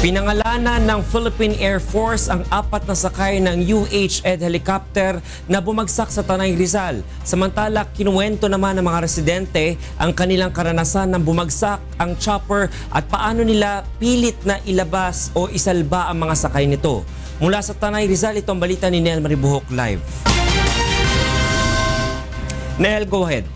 Pinangalanan ng Philippine Air Force ang 4 na sakay ng UH-ED helicopter na bumagsak sa Tanay Rizal. Samantala, kinuwento naman ng mga residente ang kanilang karanasan ng bumagsak ang chopper at paano nila pilit na ilabas o isalba ang mga sakay nito. Mula sa Tanay Rizal, ito ang balita ni Nel Maribuhok live. Nel, go ahead.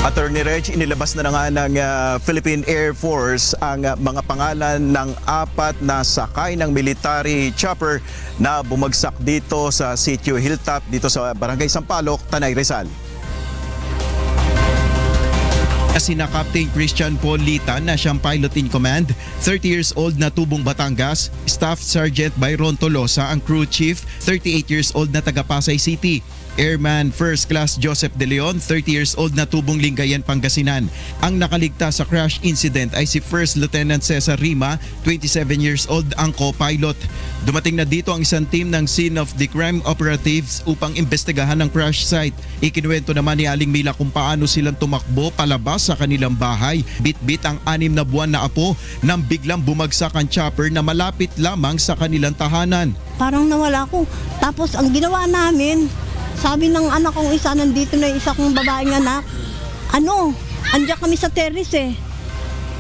Attorney Reg, inilabas na nga ng Philippine Air Force ang mga pangalan ng 4 na sakay ng military chopper na bumagsak dito sa Sitio Hilltop, dito sa Barangay Sampaloc, Tanay Rizal. Sina Captain Christian Paul Lita na siyang pilot in command, 30 years old na tubong Batangas, Staff Sergeant Byron Tolosa ang crew chief, 38 years old na taga Pasay City. Airman First Class Joseph De Leon, 30 years old na tubong Lingayen, Pangasinan. Ang nakaligtas sa crash incident ay si First Lieutenant Cesar Rima, 27 years old ang co-pilot. Dumating na dito ang isang team ng Scene of the Crime Operatives upang imbestigahan ang crash site. Ikinuwento naman ni Aling Mila kung paano silang tumakbo palabas sa kanilang bahay. Bit-bit ang 6 na buwan na apo nang biglang bumagsak ang chopper na malapit lamang sa kanilang tahanan. Parang nawala ko. Tapos ang ginawa namin, sabi ng anak kong isa, nandito na isa kong babaeng anak, andiyan kami sa terrace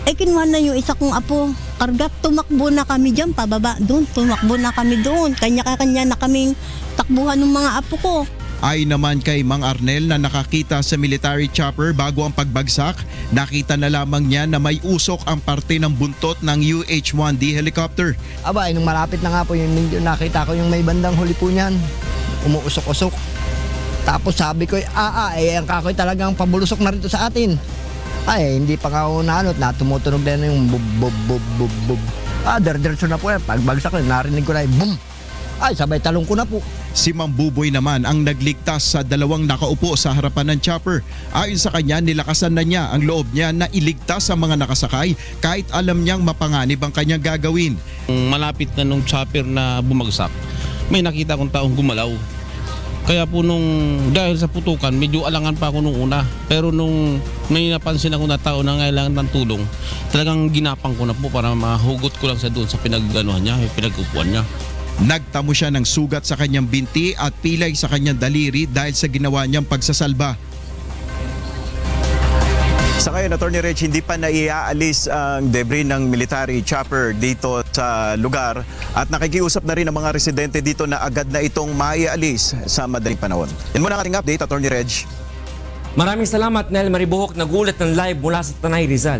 kinuha na yung isa kong apo. Kargat, tumakbo na kami dyan, pababa doon, tumakbo na kami doon. Kanya-kanya na kaming takbuhan ng mga apo ko. Ay naman kay Mang Arnel na nakakita sa military chopper bago ang pagbagsak, nakita na lamang niya na may usok ang parte ng buntot ng UH-1D helicopter. Nung malapit na nga po yung nakita ko yung may bandang huli po niyan, umuusok-usok. Tapos sabi ko, ang kakoy talagang pabulusok na rito sa atin. Hindi pa nga ako tumutunog na yung bub. Diretso na po pagbagsak na, narinig ko na yung boom. Sabay talong ko na po. Si Mang Buboy naman ang nagligtas sa 2 nakaupo sa harapan ng chopper. Ayon sa kanya, nilakasan na niya ang loob niya na iligtas ang mga nakasakay kahit alam niyang mapanganib ang kanyang gagawin. Malapit na nung chopper na bumagsak, may nakita kong taong gumalaw. Kaya po dahil sa putukan, medyo alangan pa ako nung una. Pero nung may napansin ako na tao na kailangan ng tulong, talagang ginapang ko na po para mahugot ko lang sa doon sa pinag-anuhan niya, pinag-upuan niya. Nagtamo siya ng sugat sa kanyang binti at pilay sa kanyang daliri dahil sa ginawa niyang pagsasalba. Sa ngayon, Attorney Reg, hindi pa naiaalis ang debris ng military chopper dito sa lugar at nakikiusap na rin ang mga residente dito na agad na itong maialis sa madaling panahon. Yan muna ang ating update, Attorney Reg. Maraming salamat, Nel Maribuhok. Nagulat ng live mula sa Tanay Rizal.